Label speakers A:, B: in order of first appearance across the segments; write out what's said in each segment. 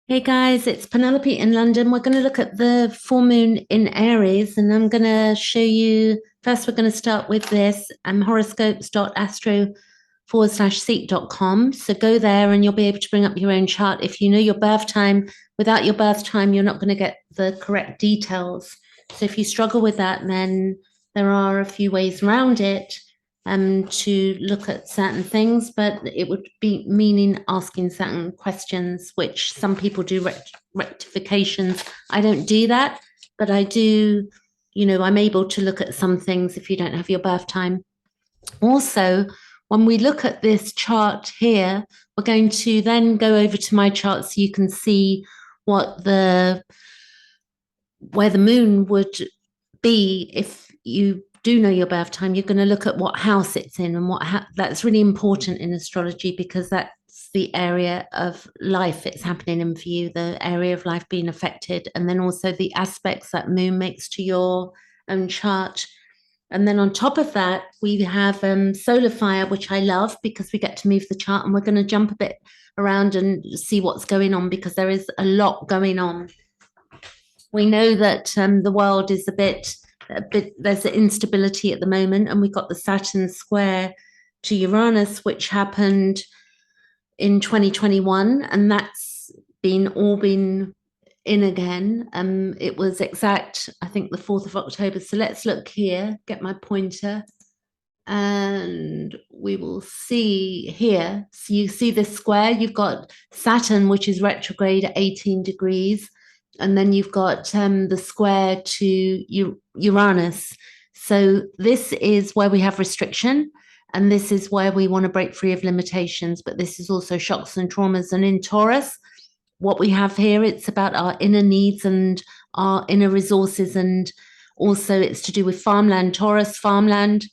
A: Hey guys, it's Penelope in London. We're going to look at the full moon in Aries, and I'm going to show you. First, we're going to start with this horoscopes.astro/seek.com. So go there and you'll be able to bring up your own chart. If you know your birth time, without your birth time, you're not going to get the correct details. So if you struggle with that, then there are a few ways around it to look at certain things, but it would be meaning asking certain questions, which some people do rectifications. I don't do that, but I do, I'm able to look at some things if you don't have your birth time. Also, when we look at this chart here, we're going to then go over to my chart so you can see what where the moon would be if you do know your birth time. You're going to look at what house it's in and that's really important in astrology because that's the area of life it's happening in for you, the area of life being affected, and then also the aspects that moon makes to your own chart. And then on top of that, we have solar fire, which I love because we get to move the chart, and we're going to jump a bit around and see what's going on because there is a lot going on. We know that the world is a bit, there's an instability at the moment, and we've got the Saturn square to Uranus, which happened in 2021, and that's been in again. It was exact, I think, the 4th of October. So let's look here, get my pointer, and we will see here. So you see this square, you've got Saturn, which is retrograde at 18 degrees, and then you've got the square to Uranus. So this is where we have restriction, and this is where we want to break free of limitations, but this is also shocks and traumas. And in Taurus, what we have here, it's about our inner needs and our inner resources, and also it's to do with farmland, Taurus, farmland.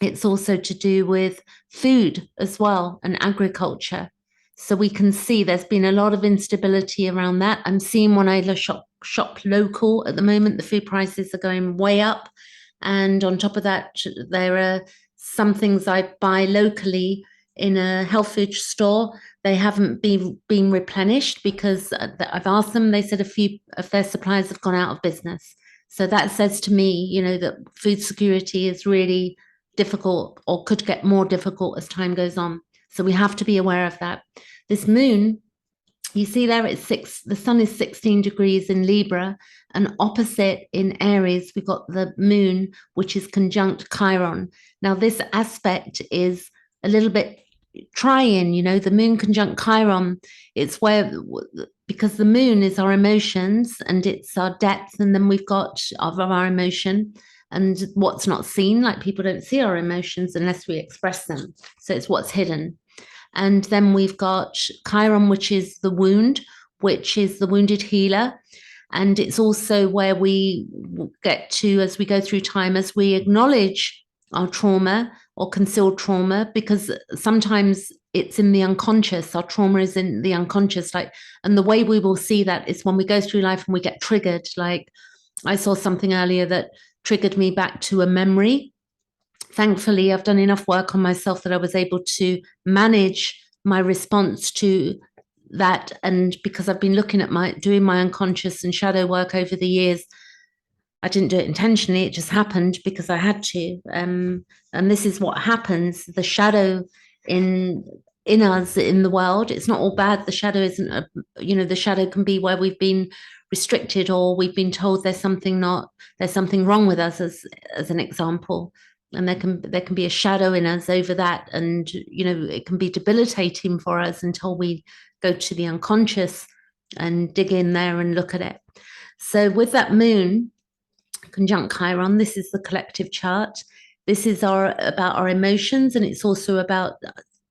A: It's also to do with food as well and agriculture. So we can see there's been a lot of instability around that. I'm seeing when I shop local at the moment, the food prices are going way up. And on top of that, there are some things I buy locally in a health food store. They haven't been replenished because I've asked them. They said a few of their suppliers have gone out of business. So that says to me, that food security is really difficult or could get more difficult as time goes on. So we have to be aware of that. This moon, you see there, the sun is 16 degrees in Libra, and opposite in Aries, we've got the moon, which is conjunct Chiron. Now, this aspect is a little bit trying, the moon conjunct Chiron. It's where, because the moon is our emotions and it's our depth, and then we've got our emotion and what's not seen, like people don't see our emotions unless we express them. So it's what's hidden. And then we've got Chiron, which is the wound, which is the wounded healer. And it's also where we get to, as we go through time, as we acknowledge our trauma or concealed trauma, because sometimes it's in the unconscious. Our trauma is in the unconscious. And the way we will see that is when we go through life and we get triggered. Like I saw something earlier that triggered me back to a memory. Thankfully, I've done enough work on myself that I was able to manage my response to that. And because I've been looking at doing my unconscious and shadow work over the years, I didn't do it intentionally. It just happened because I had to. And this is what happens. The shadow in us, in the world, it's not all bad. The shadow isn't, the shadow can be where we've been restricted or we've been told there's something wrong with us, as an example. And there can be a shadow in us over that, and it can be debilitating for us until we go to the unconscious and dig in there and look at it. So with that moon conjunct Chiron, this is the collective chart. This is about our emotions, and it's also about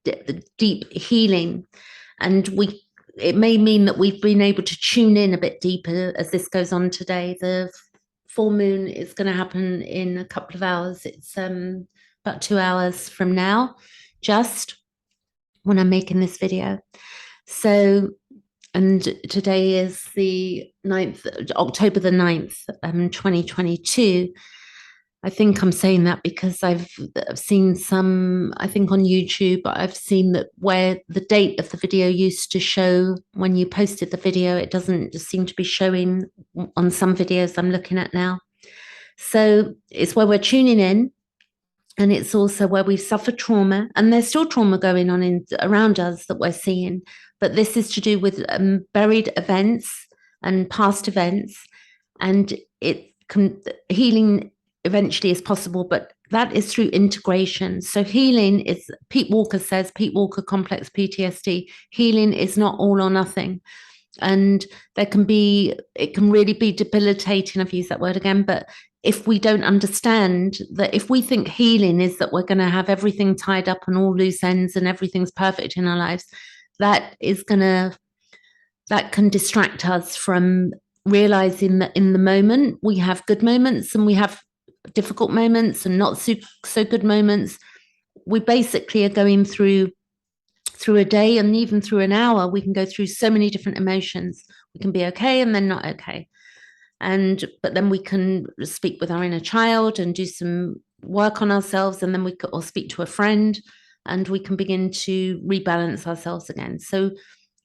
A: the deep healing. And it may mean that we've been able to tune in a bit deeper as this goes on today. The full moon is going to happen in a couple of hours. It's about 2 hours from now, just when I'm making this video. So, and today is the 9th, October the 9th, 2022. I think I'm saying that because I've seen some, I think on YouTube, I've seen that where the date of the video used to show when you posted the video, it doesn't just seem to be showing on some videos I'm looking at now. So it's where we're tuning in, and it's also where we've suffered trauma, and there's still trauma going on around us that we're seeing. But this is to do with buried events and past events, and healing eventually is possible, but that is through integration. So healing is, Pete Walker says, Pete Walker complex PTSD, healing is not all or nothing. And it can really be debilitating. I've used that word again, but if we don't understand that, if we think healing is that we're going to have everything tied up and all loose ends and everything's perfect in our lives, that can distract us from realizing that in the moment we have good moments and we have difficult moments and not so good moments. We basically are going through a day, and even through an hour, we can go through so many different emotions. We can be okay and then not okay. But then we can speak with our inner child and do some work on ourselves, and then we could, or speak to a friend, and we can begin to rebalance ourselves again. So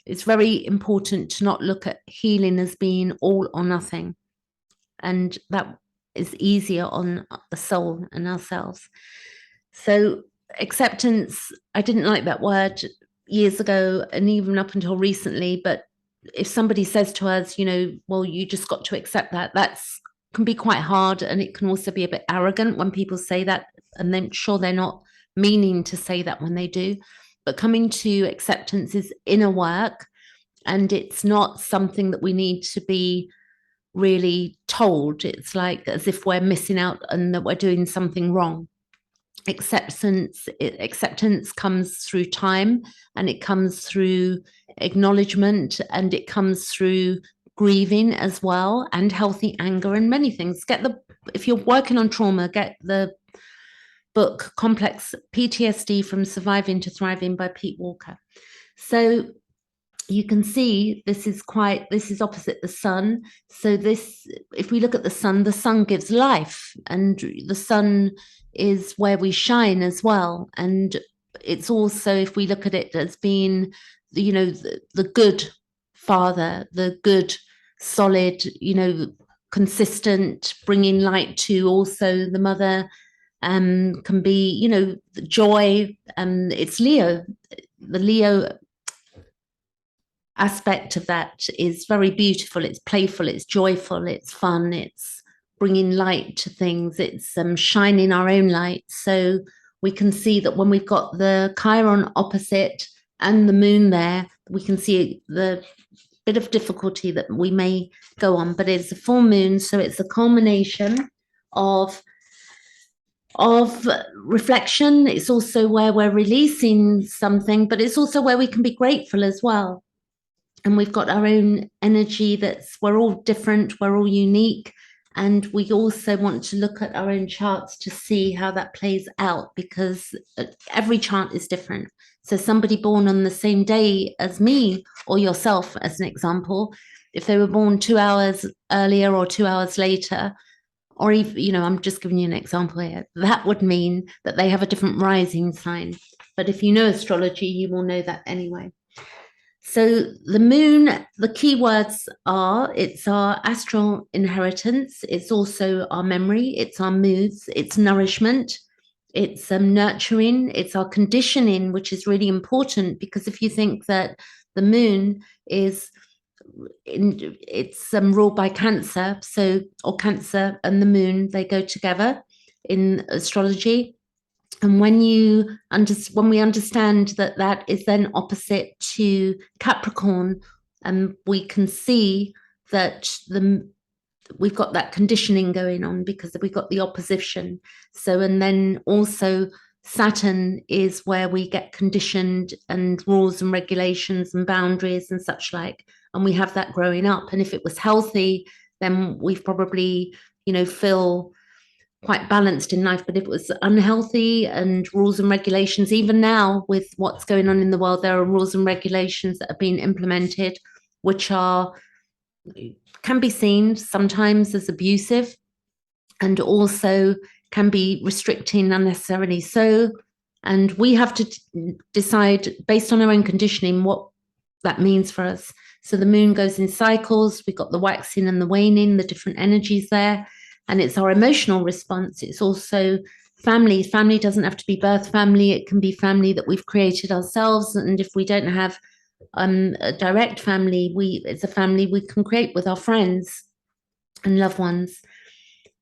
A: it's very important to not look at healing as being all or nothing. And that is easier on the soul and ourselves. So acceptance, I didn't like that word years ago and even up until recently, but if somebody says to us, well, you just got to accept that, can be quite hard, and it can also be a bit arrogant when people say that, and then sure, they're not meaning to say that when they do. But coming to acceptance is inner work, and it's not something that we need to be really told. It's like as if we're missing out and that we're doing something wrong. Acceptance comes through time, and it comes through acknowledgement, and it comes through grieving as well, and healthy anger, and many things. If you're working on trauma, get the book Complex PTSD from Surviving to Thriving by Pete Walker. So you can see this is opposite the sun. So if we look at the sun gives life, and the sun is where we shine as well. And it's also, if we look at it as being, the good father, the good, solid, consistent, bringing light to also the mother, can be, joy. It's Leo. The Leo aspect of that is very beautiful. It's playful, it's joyful, it's fun, it's bringing light to things, it's shining our own light. So we can see that when we've got the Chiron opposite and the moon there, we can see the bit of difficulty that we may go on, but it's a full moon, so it's a culmination of reflection. It's also where we're releasing something, but it's also where we can be grateful as well. And we've got our own energy we're all different, we're all unique. And we also want to look at our own charts to see how that plays out, because every chart is different. So somebody born on the same day as me or yourself, as an example, if they were born 2 hours earlier or 2 hours later, or even, I'm just giving you an example here, that would mean that they have a different rising sign. But if you know astrology, you will know that anyway. So the moon, the keywords are, it's our astral inheritance. It's also our memory. It's our moods. It's nourishment. It's nurturing. It's our conditioning, which is really important, because if you think that the moon it's ruled by Cancer, or Cancer and the moon, they go together in astrology. And when we understand that is then opposite to Capricorn, we can see that we've got that conditioning going on because we've got the opposition. So, and then also Saturn is where we get conditioned, and rules and regulations and boundaries and such like. And we have that growing up. And if it was healthy, then we've probably, feel quite balanced in life. But if it was unhealthy and rules and regulations, even now with what's going on in the world, there are rules and regulations that are being implemented, which can be seen sometimes as abusive, and also can be restricting unnecessarily. So, and we have to decide based on our own conditioning what that means for us. So the moon goes in cycles. We've got the waxing and the waning, the different energies there. And it's our emotional response. It's also family. Family doesn't have to be birth family. It can be family that we've created ourselves. And if we don't have a direct family, it's a family we can create with our friends and loved ones.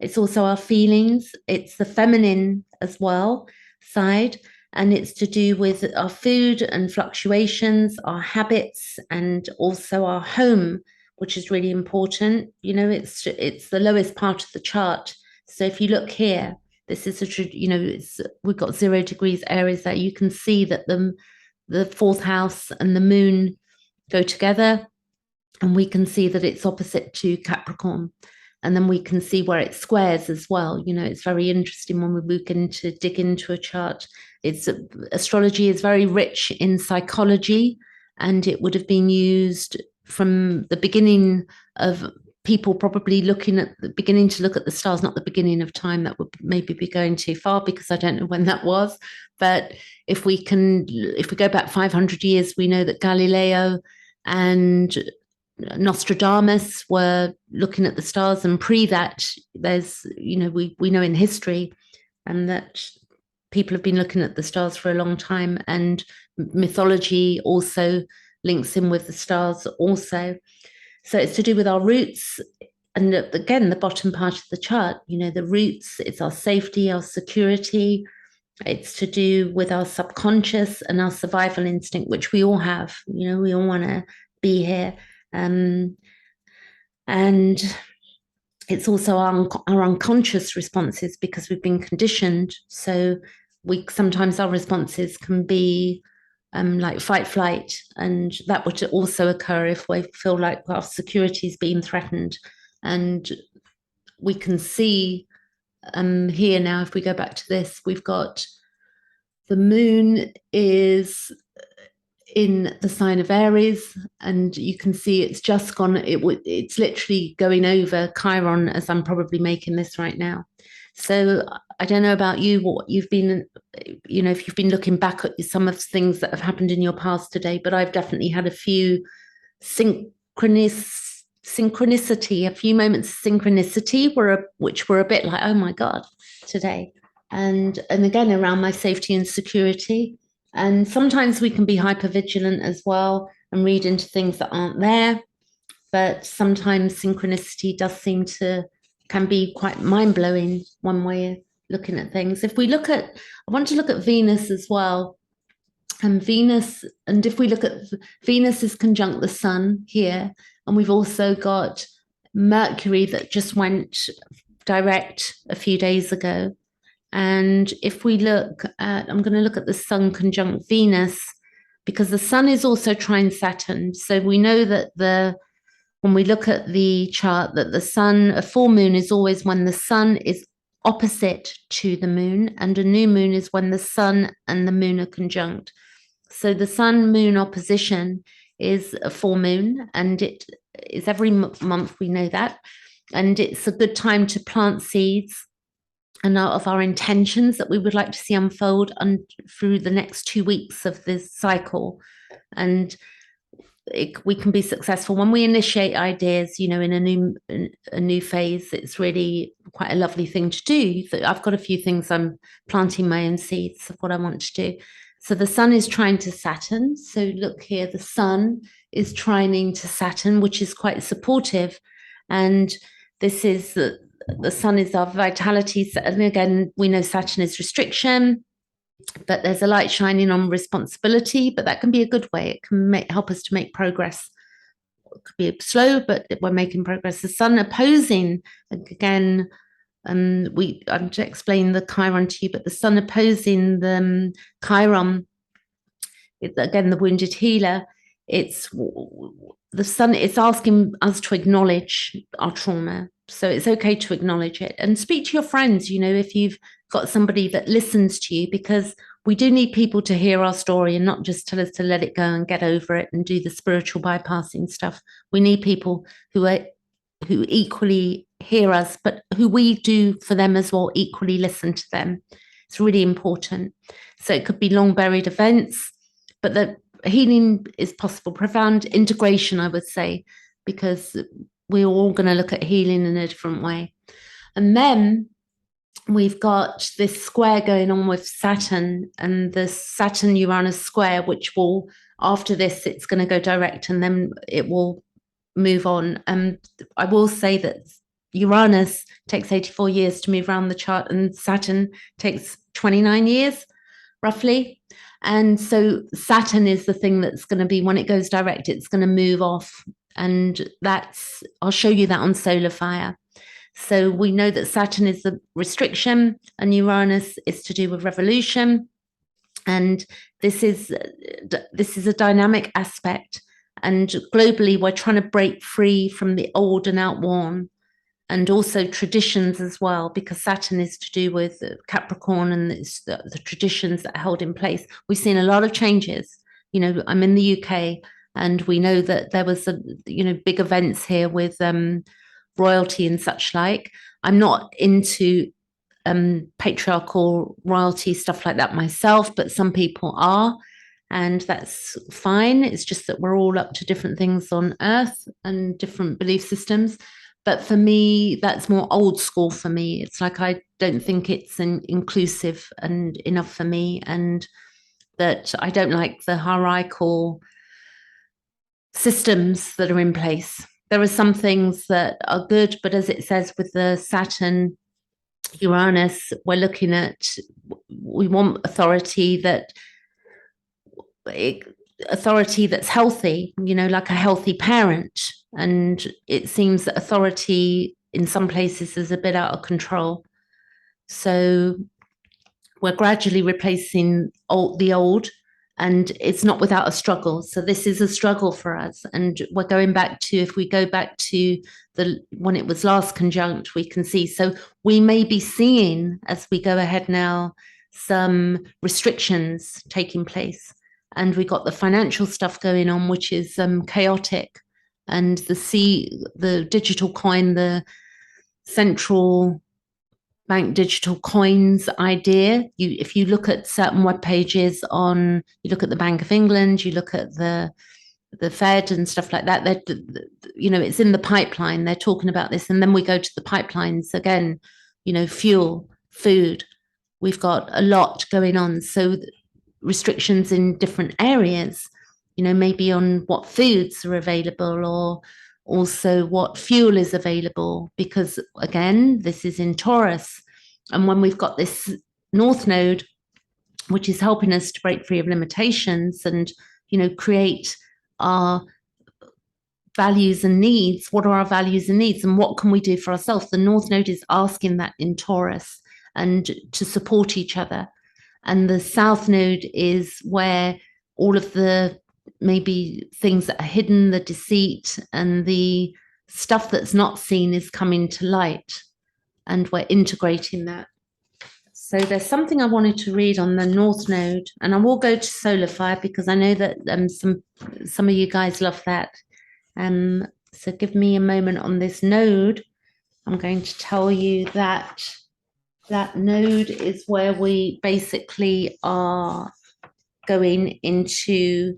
A: It's also our feelings. It's the feminine as well side. And it's to do with our food and fluctuations, our habits, and also our home, which is really important. You know, it's the lowest part of the chart. So if you look here, this is we've got 0 degrees Aries there. You can see that the fourth house and the moon go together, and we can see that it's opposite to Capricorn. And then we can see where it squares as well. You know, it's very interesting when we begin to dig into a chart. Astrology is very rich in psychology, and it would have been used from the beginning of people probably beginning to look at the stars, not the beginning of time. That would maybe be going too far because I don't know when that was. But if we go back 500 years, we know that Galileo and Nostradamus were looking at the stars, and pre that, there's, we know in history and that people have been looking at the stars for a long time, and mythology also links in with the stars also. So it's to do with our roots, and again, the bottom part of the chart, the roots, it's our safety, our security. It's to do with our subconscious and our survival instinct, which we all have. We all want to be here. And it's also our unconscious responses, because we've been conditioned. So sometimes our responses can be like fight, flight, and that would also occur if we feel like our security is being threatened. And we can see here now, if we go back to this, we've got the moon is in the sign of Aries, and you can see it's just gone, it's literally going over Chiron as I'm probably making this right now. So I don't know about you, what you've been, if you've been looking back at some of the things that have happened in your past today, but I've definitely had a few synchronicity, a few moments of synchronicity which were a bit like, oh my God, today. And again, around my safety and security. And sometimes we can be hypervigilant as well and read into things that aren't there. But sometimes synchronicity can be quite mind-blowing, one way of looking at things. I want to look at Venus as well. And if we look at Venus is conjunct the sun here, and we've also got Mercury that just went direct a few days ago. And if we I'm going to look at the sun conjunct Venus, because the sun is also trine Saturn. So we know that when we look at the chart, that a full moon is always when the sun is opposite to the moon, and a new moon is when the sun and the moon are conjunct. So the sun-moon opposition is a full moon, and it is every month, we know that. And it's a good time to plant seeds and of our intentions that we would like to see unfold through the next 2 weeks of this cycle. And we can be successful when we initiate ideas, in a new phase. It's really quite a lovely thing to do. I've got a few things I'm planting my own seeds of what I want to do. So the sun is trine to Saturn. So look here, the sun is trining to Saturn, which is quite supportive. And this is the sun is our vitality. And again, we know Saturn is restriction, but there's a light shining on responsibility, but that can be a good way. It can help us to make progress. It could be slow, but we're making progress. The sun opposing, again, I'm to explain the Chiron to you, but the sun opposing the Chiron, again, the wounded healer, the sun is asking us to acknowledge our trauma. So it's okay to acknowledge it and speak to your friends, if you've got somebody that listens to you, because we do need people to hear our story and not just tell us to let it go and get over it and do the spiritual bypassing stuff. We need people who equally hear us, but who we do for them as well, equally listen to them. It's really important. So it could be long buried events, but the healing is possible. Profound integration, I would say, because we're all going to look at healing in a different way. And then we've got this square going on with Saturn, and the Saturn Uranus square, which will, after this, it's going to go direct and then it will move on. And I will say that Uranus takes 84 years to move around the chart, and Saturn takes 29 years, roughly. And so Saturn is the thing that's going to be, when it goes direct, it's going to move off. And that's, I'll show you that on Solar Fire. So we know that Saturn is the restriction and Uranus is to do with revolution. And this is a dynamic aspect. And globally, we're trying to break free from the old and outworn, and also traditions as well, because Saturn is to do with Capricorn and the traditions that are held in place. We've seen a lot of changes. You know, I'm in the UK, and we know that there was big events here with royalty and such like. I'm not into patriarchal royalty stuff like that myself, but some people are, and that's fine. It's just that we're all up to different things on earth and different belief systems. But for me, that's more old school for me. It's like I don't think it's inclusive and enough for me, and that I don't like the hierarchical systems that are in place. There are some things that are good, but as it says with the Saturn Uranus, we want authority that's healthy, like a healthy parent. And it seems that authority in some places is a bit out of control. So we're gradually replacing the old, and it's not without a struggle. So this is a struggle for us. And we're going back to, if we go back to when it was last conjunct, we can see. So we may be seeing, as we go ahead now, some restrictions taking place. And we got the financial stuff going on, which is chaotic. And the digital coin, the central bank digital coins idea. If you look at certain web pages you look at the Bank of England, you look at the Fed and stuff like that, it's in the pipeline. They're talking about this. And then we go to the pipelines again, fuel, food. We've got a lot going on. So restrictions in different areas, maybe on what foods are available, or also what fuel is available, because again, this is in Taurus. And when we've got this North Node, which is helping us to break free of limitations and, create our values and needs. What are our values and needs, and what can we do for ourselves? The North Node is asking that in Taurus, and to support each other. And the South Node is where all of the maybe things that are hidden, the deceit and the stuff that's not seen is coming to light, and we're integrating that. So there's something I wanted to read on the North Node, and I will go to Solar Fire because I know that some of you guys love that. So give me a moment on this node. I'm going to tell you that node is where we basically are going into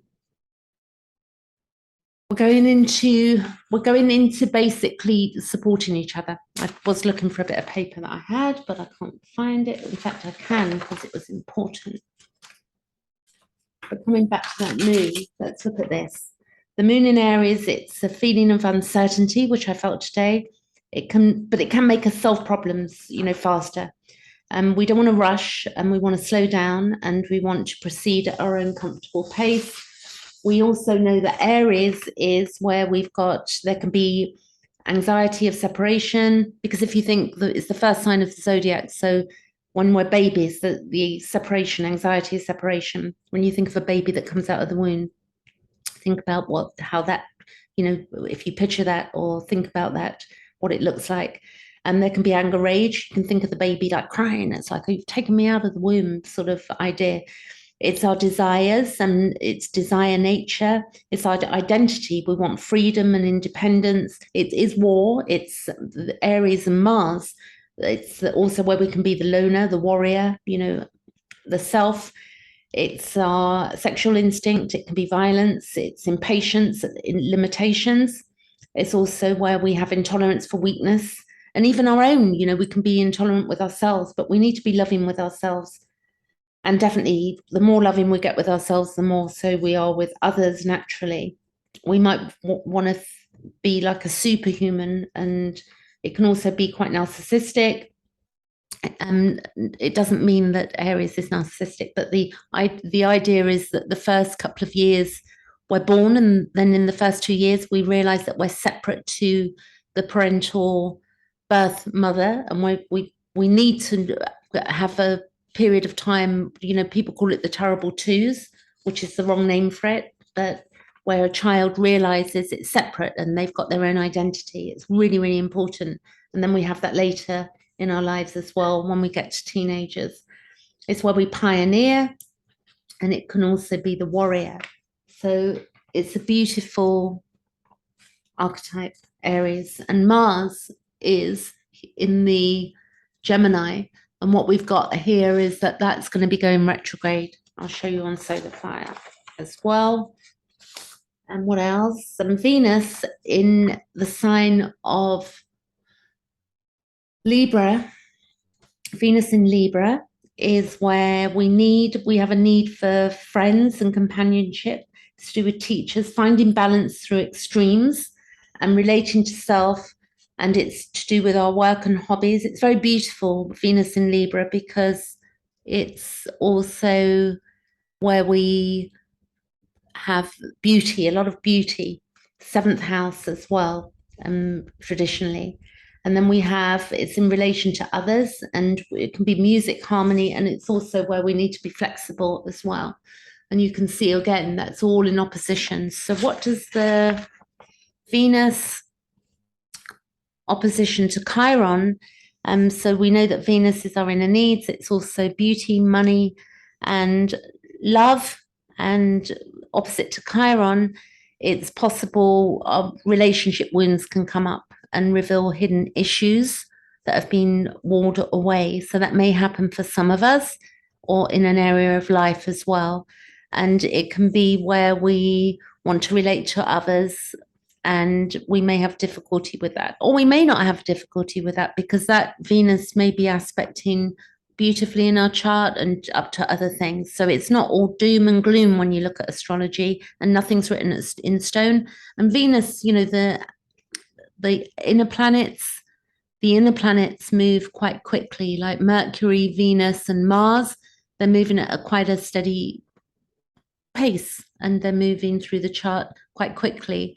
A: basically supporting each other. I was looking for a bit of paper that I had, but I can't find it. In fact, I can, because it was important. But coming back to that moon, let's look at this. The moon in Aries, it's a feeling of uncertainty, which I felt today. But it can make us solve problems, faster. We don't want to rush, and we want to slow down, and we want to proceed at our own comfortable pace. We also know that Aries is where there can be anxiety of separation, because if you think that it's the first sign of the zodiac, so when we're babies, the separation, anxiety of separation, when you think of a baby that comes out of the womb, think about how that, if you picture that or think about that, what it looks like. And there can be anger, rage. You can think of the baby like crying. It's like, you've taken me out of the womb sort of idea. It's our desires and it's desire nature. It's our identity. We want freedom and independence. It is war. It's Aries and Mars. It's also where we can be the loner, the warrior, the self. It's our sexual instinct. It can be violence. It's impatience, limitations. It's also where we have intolerance for weakness and even our own. We can be intolerant with ourselves, but we need to be loving with ourselves. And definitely, the more loving we get with ourselves, the more so we are with others naturally. We might want to be like a superhuman, and it can also be quite narcissistic. It doesn't mean that Aries is narcissistic, but the idea is that the first couple of years we're born, and then in the first 2 years we realize that we're separate to the parental birth mother, and we need to have a period of time. People call it the terrible twos, which is the wrong name for it, but where a child realizes it's separate and they've got their own identity. It's really, really important. And then we have that later in our lives as well when we get to teenagers. It's where we pioneer, and it can also be the warrior. So it's a beautiful archetype, Aries. And Mars is in the Gemini. And what we've got here is that that's going to be going retrograde. I'll show you on solar fire as well. And what else? And Venus in the sign of Libra. Venus in Libra is where we have a need for friends and companionship. It's to do with teachers, finding balance through extremes and relating to self. And it's to do with our work and hobbies. It's very beautiful, Venus in Libra, because it's also where we have beauty, a lot of beauty, seventh house as well, traditionally. And then it's in relation to others, and it can be music, harmony, and it's also where we need to be flexible as well. And you can see again, that's all in opposition. So what does the Venus opposition to Chiron? So we know that Venus is our inner needs. It's also beauty, money, and love. And opposite to Chiron, it's possible relationship wounds can come up and reveal hidden issues that have been walled away. So that may happen for some of us, or in an area of life as well. And it can be where we want to relate to others, and we may have difficulty with that, or we may not have difficulty with that, because that Venus may be aspecting beautifully in our chart and up to other things. So it's not all doom and gloom when you look at astrology, and nothing's written in stone. And Venus, the inner planets move quite quickly, like Mercury, Venus, and Mars. They're moving at quite a steady pace, and they're moving through the chart quite quickly.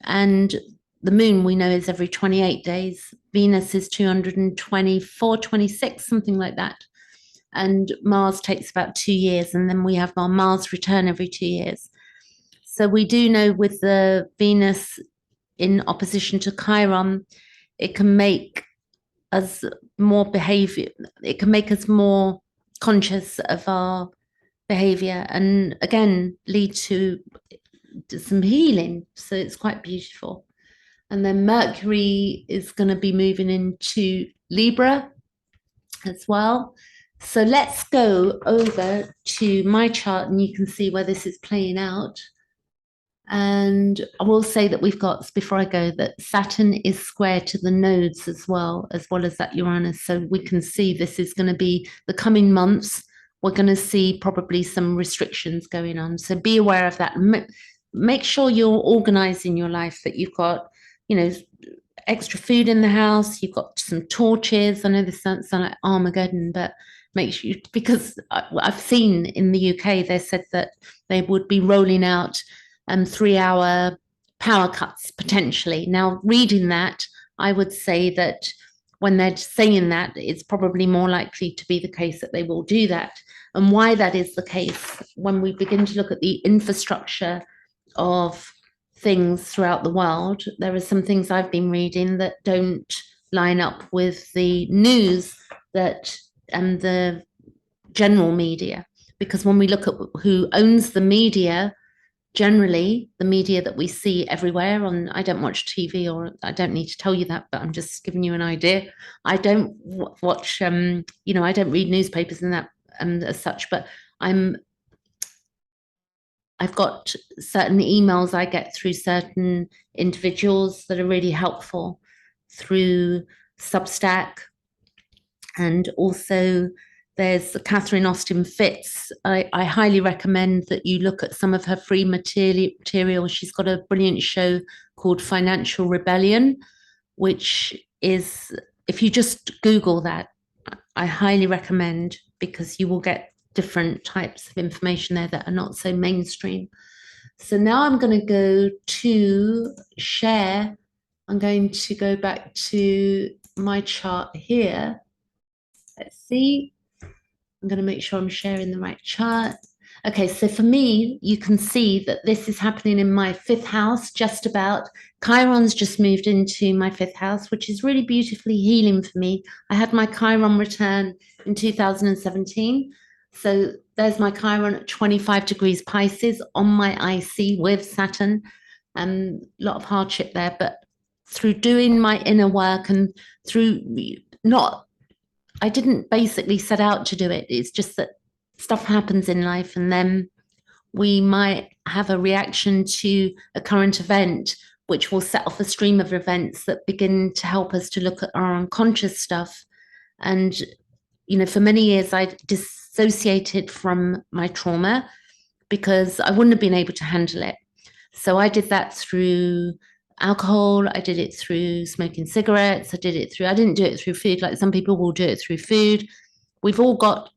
A: And the moon, we know, is every 28 days. Venus is 224, 26, something like that. And Mars takes about 2 years, and then we have our Mars return every 2 years. So we do know with the Venus in opposition to Chiron, it can make us more conscious of our behavior, and again lead to some healing. So it's quite beautiful. And then Mercury is going to be moving into Libra as well. So let's go over to my chart, and you can see where this is playing out. And I will say that we've got, before I go, that Saturn is square to the nodes as well as that Uranus. So we can see this is going to be the coming months. We're going to see probably some restrictions going on. So be aware of that. Make sure you're organizing your life, that you've got, extra food in the house, you've got some torches. I know this sounds like Armageddon, but make sure, because I've seen in the UK, they said that they would be rolling out 3-hour power cuts potentially. Now, reading that, I would say that when they're saying that, it's probably more likely to be the case that they will do that. And why that is the case, when we begin to look at the infrastructure of things throughout the world, there are some things I've been reading that don't line up with the news that the general media because when we look at who owns the media, generally the media that we see everywhere on, I don't watch TV, or I don't need to tell you that, but I'm just giving you an idea. I don't watch, you know, I don't read newspapers and that as such, but I've got certain emails I get through certain individuals that are really helpful through Substack. And also there's Catherine Austin Fitz. I highly recommend that you look at some of her free material. She's got a brilliant show called Financial Rebellion, which is, if you just Google that, I highly recommend, because you will get different types of information there that are not so mainstream. So now I'm going to go to share. I'm going to go back to my chart here. Let's see. I'm going to make sure I'm sharing the right chart. Okay, so for me, you can see that this is happening in my 5th house, just about. Chiron's just moved into my 5th house, which is really beautifully healing for me. I had my Chiron return in 2017. So there's my Chiron at 25 degrees Pisces on my IC with Saturn. A lot of hardship there, but through doing my inner work and through I didn't basically set out to do it. It's just that stuff happens in life, and then we might have a reaction to a current event, which will set off a stream of events that begin to help us to look at our unconscious stuff. And, you know, for many years, I dissociated from my trauma because I wouldn't have been able to handle it. So I did that through alcohol. I did it through smoking cigarettes. I didn't do it through food. Like some people will do it through food. We've all got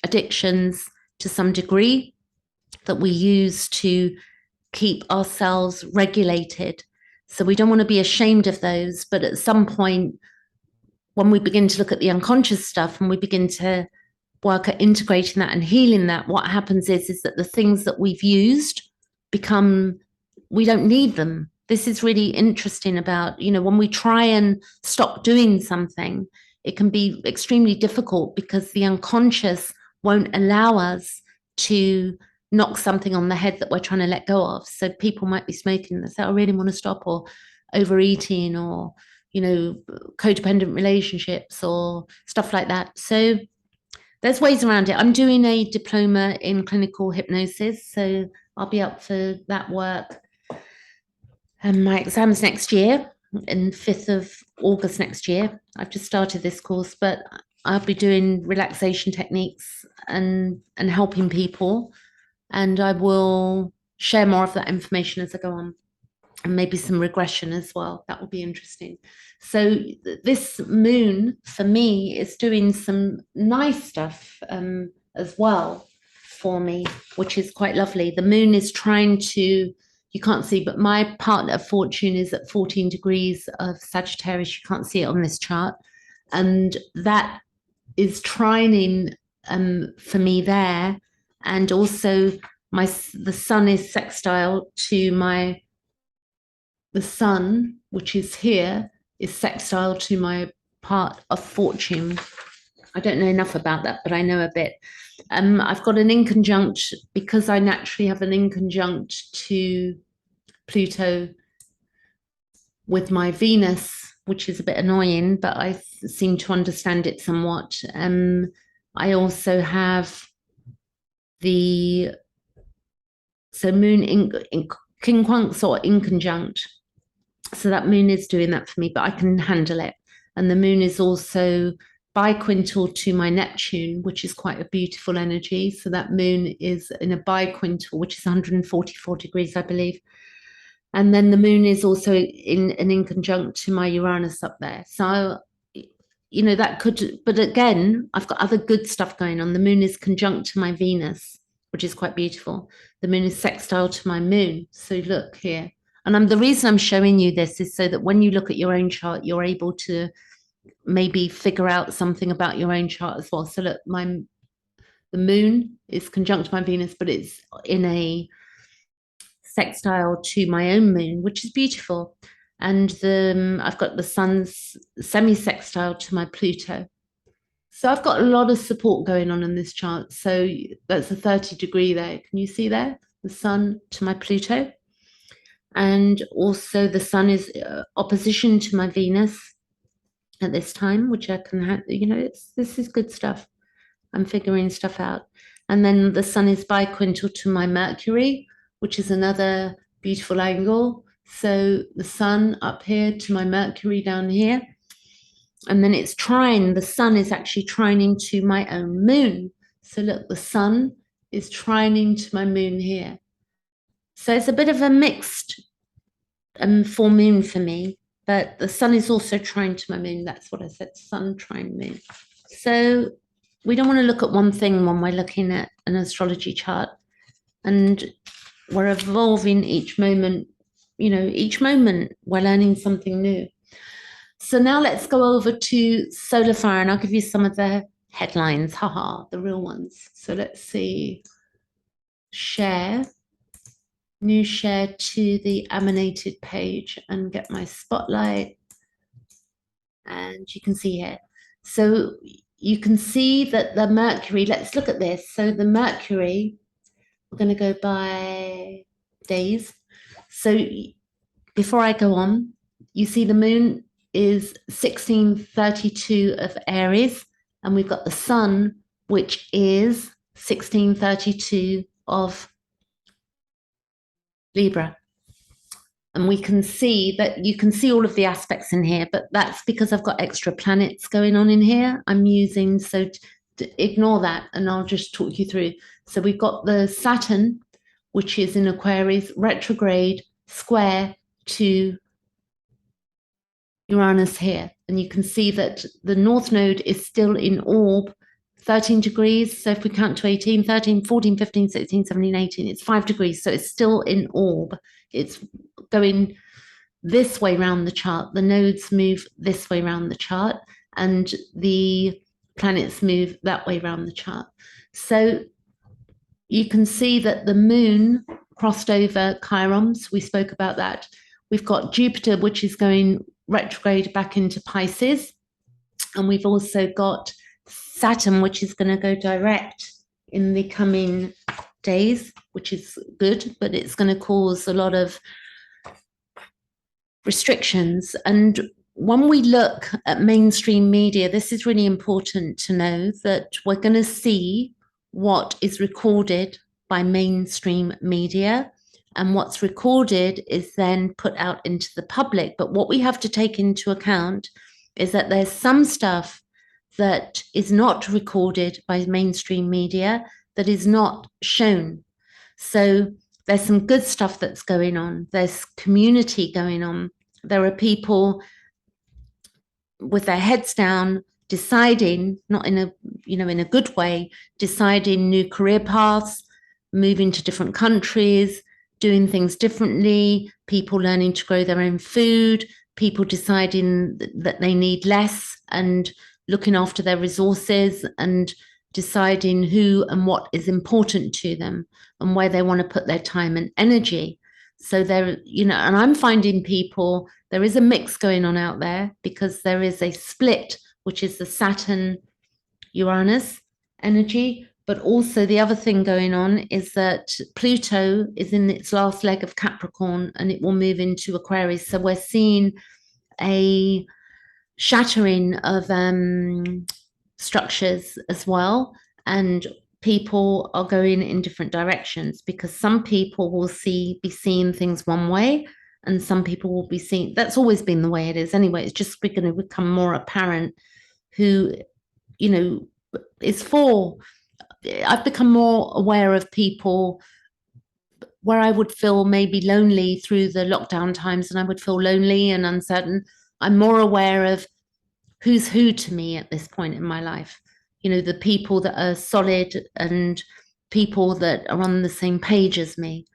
A: addictions to some degree that we use to keep ourselves regulated. So we don't want to be ashamed of those. But at some point, when we begin to look at the unconscious stuff and we begin to work at integrating that and healing that, what happens is that the things that we've used become, we don't need them. This is really interesting about, you know, when we try and stop doing something, it can be extremely difficult because the unconscious won't allow us to knock something on the head that we're trying to let go of. So people might be smoking and say, I really want to stop, or overeating, or, you know, codependent relationships or stuff like that. So there's ways around it. I'm doing a diploma in clinical hypnosis, so I'll be up for that work. And my exam's next year, in 5th of August next year. I've just started this course, but I'll be doing relaxation techniques and helping people. And I will share more of that information as I go on, and maybe some regression as well. That will be interesting. So this moon for me is doing some nice stuff as well for me, which is quite lovely. The moon is trying to, you can't see, but my partner of fortune is at 14 degrees of Sagittarius. You can't see it on this chart. And that is trining for me there. And also the sun is sextile to the sun, which is here, is sextile to my part of fortune. I don't know enough about that, but I know a bit. I've got an inconjunct, because I naturally have an inconjunct to Pluto with my Venus, which is a bit annoying, but I seem to understand it somewhat. I also have moon in quincunx or inconjunct. So that moon is doing that for me, but I can handle it. And the moon is also biquintal to my Neptune, which is quite a beautiful energy. So that moon is in a biquintal, which is 144 degrees, I believe. And then the moon is also in an inconjunct to my Uranus up there. So, you know, that could, but again, I've got other good stuff going on. The moon is conjunct to my Venus, which is quite beautiful. The moon is sextile to my moon. So look here. And the reason I'm showing you this is so that when you look at your own chart, you're able to maybe figure out something about your own chart as well. So look, the moon is conjunct my Venus, but it's in a sextile to my own moon, which is beautiful. And I've got the sun's semi-sextile to my Pluto. So I've got a lot of support going on in this chart. So that's a 30-degree there. Can you see there? The sun to my Pluto. And also the sun is opposition to my Venus at this time, which I can have, this is good stuff. I'm figuring stuff out. And then the sun is biquintal to my Mercury, which is another beautiful angle. So the sun up here to my Mercury down here. And then it's trine. The sun is actually trining to my own moon. So look, the sun is trining to my moon here. So it's a bit of a mixed full moon for me, but the sun is also trine to my moon. That's what I said, sun trine moon. So we don't want to look at one thing when we're looking at an astrology chart, and we're evolving each moment. Each moment we're learning something new. So now let's go over to solar fire, and I'll give you some of the headlines, the real ones. So let's see, share, new share to the emanated page and get my spotlight. And you can see here. So you can see that the Mercury, let's look at this. So the Mercury, we're going to go by days. So before I go on, you see the moon is 1632 of Aries, and we've got the sun, which is 1632 of Libra. And we can see that you can see all of the aspects in here, but that's because I've got extra planets going on in here. I'm using, so to ignore that, and I'll just talk you through. So we've got the Saturn, which is in Aquarius, retrograde, square to Uranus here. And you can see that the North Node is still in orb, 13 degrees. So if we count to 18, 13, 14, 15, 16, 17, 18, it's 5 degrees. So it's still in orb. It's going this way around the chart. The nodes move this way around the chart, and the planets move that way around the chart. So you can see that the moon crossed over Chiron. We spoke about that. We've got Jupiter, which is going retrograde back into Pisces. And we've also got Saturn, which is going to go direct in the coming days, which is good, but it's going to cause a lot of restrictions. And when we look at mainstream media, this is really important to know that we're going to see what is recorded by mainstream media, and what's recorded is then put out into the public. But what we have to take into account is that there's some stuff that is not recorded by mainstream media that is not shown. So there's some good stuff that's going on. There's community going on. There are people with their heads down deciding, not in a, in a good way, deciding new career paths, moving to different countries, doing things differently, people learning to grow their own food, people deciding that they need less and looking after their resources and deciding who and what is important to them and where they want to put their time and energy. So there, and I'm finding people, there is a mix going on out there, because there is a split, which is the Saturn Uranus energy. But also the other thing going on is that Pluto is in its last leg of Capricorn, and it will move into Aquarius. So we're seeing a shattering of structures as well, and people are going in different directions, because some people will be seeing things one way, and some people will be seeing, that's always been the way it is anyway. It's just going to become more apparent who, is for. I've become more aware of people where I would feel maybe lonely through the lockdown times, and I would feel lonely and uncertain. I'm more aware of who's who to me at this point in my life. The people that are solid and people that are on the same page as me.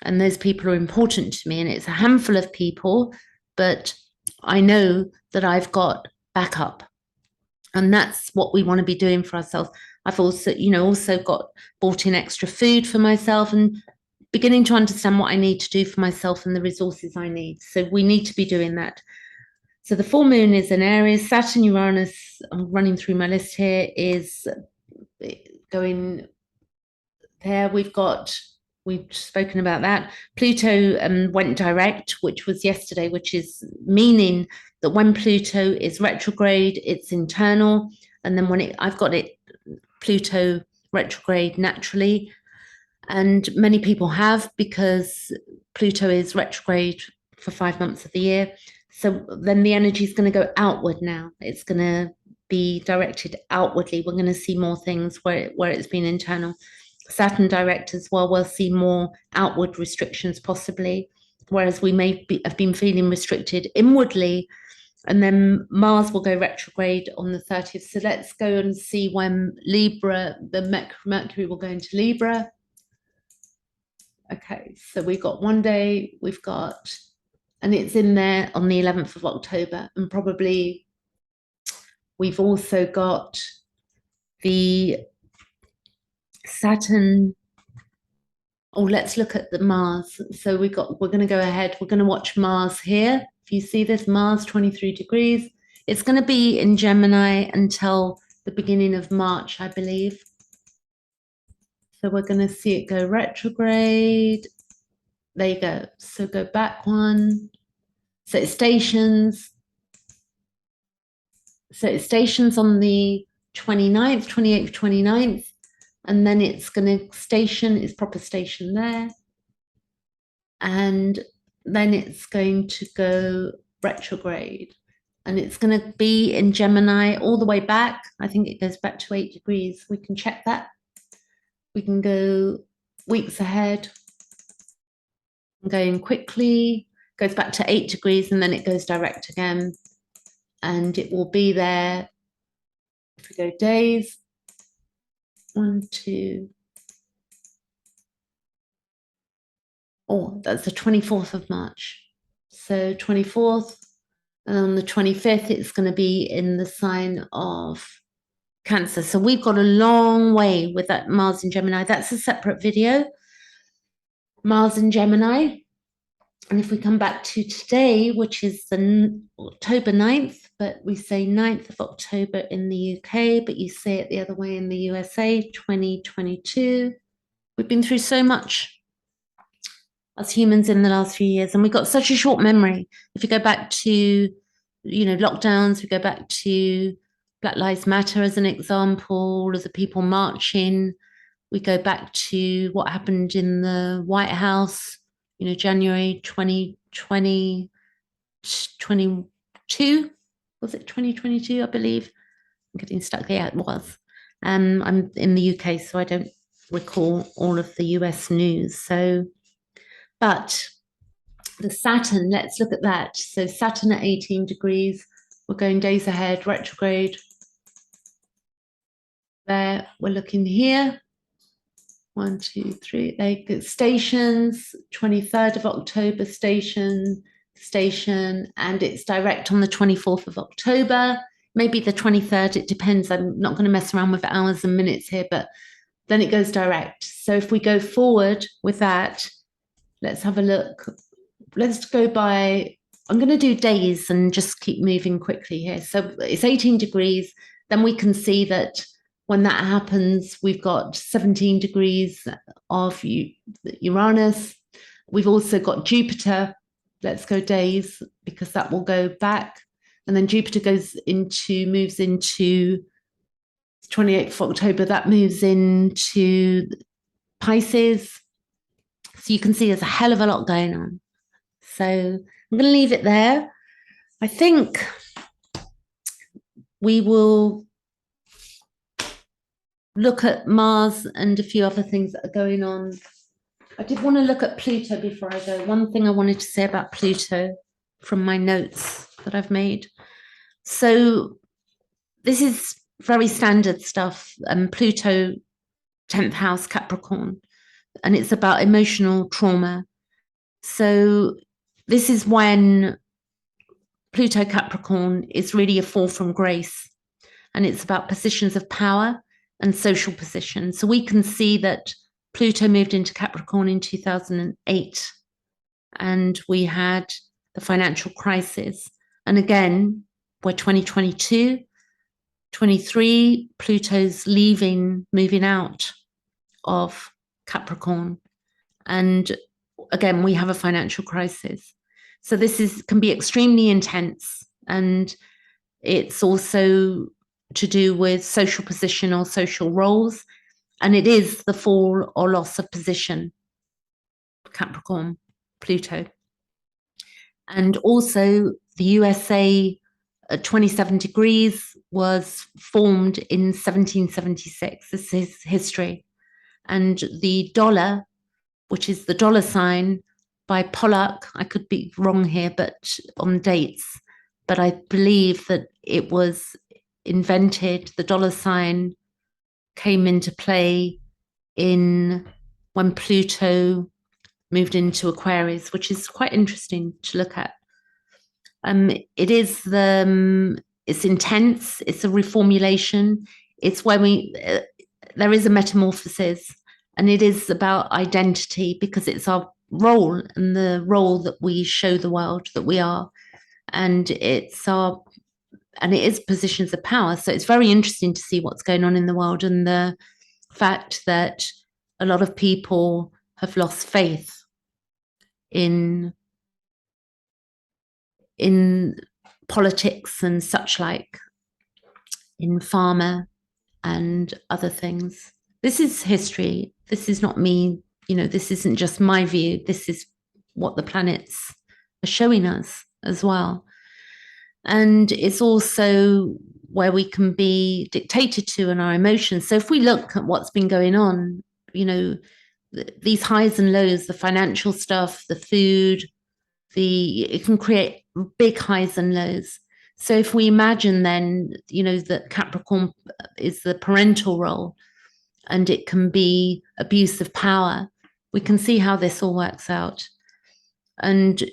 A: And those people are important to me. And it's a handful of people, but I know that I've got backup. And that's what we want to be doing for ourselves. I've also, bought in extra food for myself and beginning to understand what I need to do for myself and the resources I need. So we need to be doing that. So the full moon is in Aries. Saturn, Uranus, I'm running through my list here, is going there. We've spoken about that. Pluto went direct, which was yesterday, which is meaning that when Pluto is retrograde, it's internal. And then I've got it, Pluto retrograde naturally. And many people have, because Pluto is retrograde for 5 months of the year. So then the energy is going to go outward now. It's going to be directed outwardly. We're going to see more things where it's been internal. Saturn direct as well, we'll see more outward restrictions possibly, whereas we have been feeling restricted inwardly. And then Mars will go retrograde on the 30th. So let's go and see when Mercury will go into Libra. Okay, so we've got one day, and it's in there on the 11th of October. And probably we've also got the Saturn. Oh, let's look at the Mars. So we're going to go ahead. We're going to watch Mars here. If you see this, Mars 23 degrees. It's going to be in Gemini until the beginning of March, I believe. So we're going to see it go retrograde. There you go. So go back one. So it stations. So it stations on the 29th, 28th, 29th. And then it's going to station, its proper station there. And then it's going to go retrograde. And it's going to be in Gemini all the way back. I think it goes back to 8 degrees. We can check that. We can go weeks ahead. I'm going quickly. Goes back to 8 degrees, and then it goes direct again. And it will be there. If we go days, 1, 2. Oh, that's the 24th of March. So 24th, and on the 25th, it's going to be in the sign of Cancer. So we've got a long way with that Mars in Gemini. That's a separate video. Mars in Gemini. And if we come back to today, which is the October 9th, but we say 9th of October in the UK, but you say it the other way in the USA, 2022. We've been through so much as humans in the last few years, and we've got such a short memory. If you go back to, lockdowns, we go back to Black Lives Matter as an example, all of the people marching. We go back to what happened in the White House, January 2020, 22, was it 2022, I believe? I'm getting stuck. Yeah, it was. I'm in the UK, so I don't recall all of the US news. But the Saturn, let's look at that. So Saturn at 18 degrees, we're going days ahead, retrograde. There, we're looking here. 1, 2, 3. They get stations, 23rd of October station, and it's direct on the 24th of October. Maybe the 23rd, it depends. I'm not going to mess around with hours and minutes here, but then it goes direct. So if we go forward with that, let's have a look. Let's go by, I'm going to do days and just keep moving quickly here. So it's 18 degrees. Then we can see that when that happens, we've got 17 degrees of Uranus. We've also got Jupiter. Let's go days, because that will go back. And then Jupiter moves into 28th of October. That moves into Pisces. So you can see there's a hell of a lot going on. So I'm going to leave it there. I think we will look at Mars and a few other things that are going on. I did want to look at Pluto before I go. One thing I wanted to say about Pluto from my notes that I've made. So this is very standard stuff. Pluto, 10th house, Capricorn, and it's about emotional trauma. So this is when Pluto Capricorn is really a fall from grace, and it's about positions of power and social position. So we can see that Pluto moved into Capricorn in 2008, and we had the financial crisis. And again, we're 2022, 23, Pluto's leaving, moving out of Capricorn. And again, we have a financial crisis. So this can be extremely intense. And it's also to do with social position or social roles. And it is the fall or loss of position, Capricorn, Pluto. And also the USA at 27 degrees was formed in 1776. This is history. And the dollar, which is the dollar sign by Pollock, I could be wrong here, but on dates, but I believe that it was invented, the dollar sign came into play when Pluto moved into Aquarius, which is quite interesting to look at. It's intense. It's a reformulation. It's where there is a metamorphosis, and it is about identity because it's our role and the role that we show the world that we are, and it is positions of power. So it's very interesting to see what's going on in the world and the fact that a lot of people have lost faith in politics and such like, in pharma and other things. This is history. This is not me. This isn't just my view. This is what the planets are showing us as well. And it's also where we can be dictated to in our emotions. So if we look at what's been going on, these highs and lows, the financial stuff, the food, it can create big highs and lows. So if we imagine then, that Capricorn is the parental role and it can be abuse of power, we can see how this all works out. And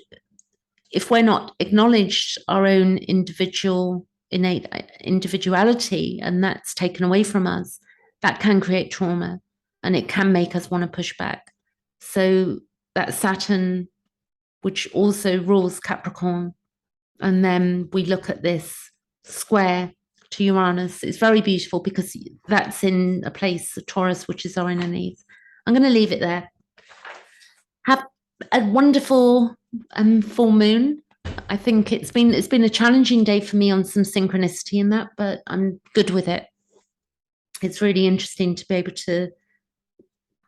A: if we're not acknowledged our own innate individuality, and that's taken away from us, that can create trauma and it can make us want to push back. So that Saturn, which also rules Capricorn, and then we look at this square to Uranus. It's very beautiful because that's in a place, Taurus, which is our inner needs. I'm going to leave it there. Have a wonderful full moon. I think it's been a challenging day for me on some synchronicity in that, but I'm good with it. It's really interesting to be able to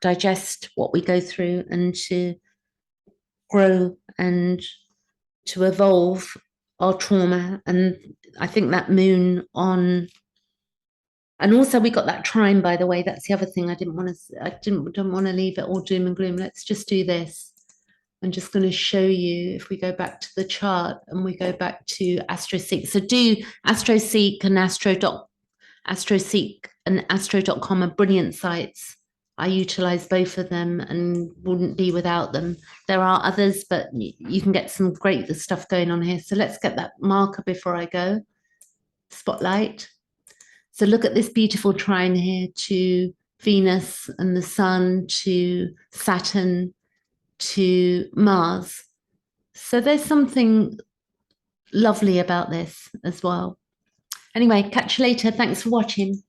A: digest what we go through and to grow and to evolve our trauma. And I think that moon on, and also we got that trine, by the way. That's the other thing. I don't want to leave it all doom and gloom. Let's just do this. I'm just going to show you, if we go back to the chart and we go back to AstroSeek. So do AstroSeek and AstroSeek and Astro.com are brilliant sites. I utilize both of them and wouldn't be without them. There are others, but you can get some great stuff going on here. So let's get that marker before I go. Spotlight. So look at this beautiful trine here to Venus and the Sun, to Saturn, to Mars. So there's something lovely about this as well. Anyway, catch you later. Thanks for watching.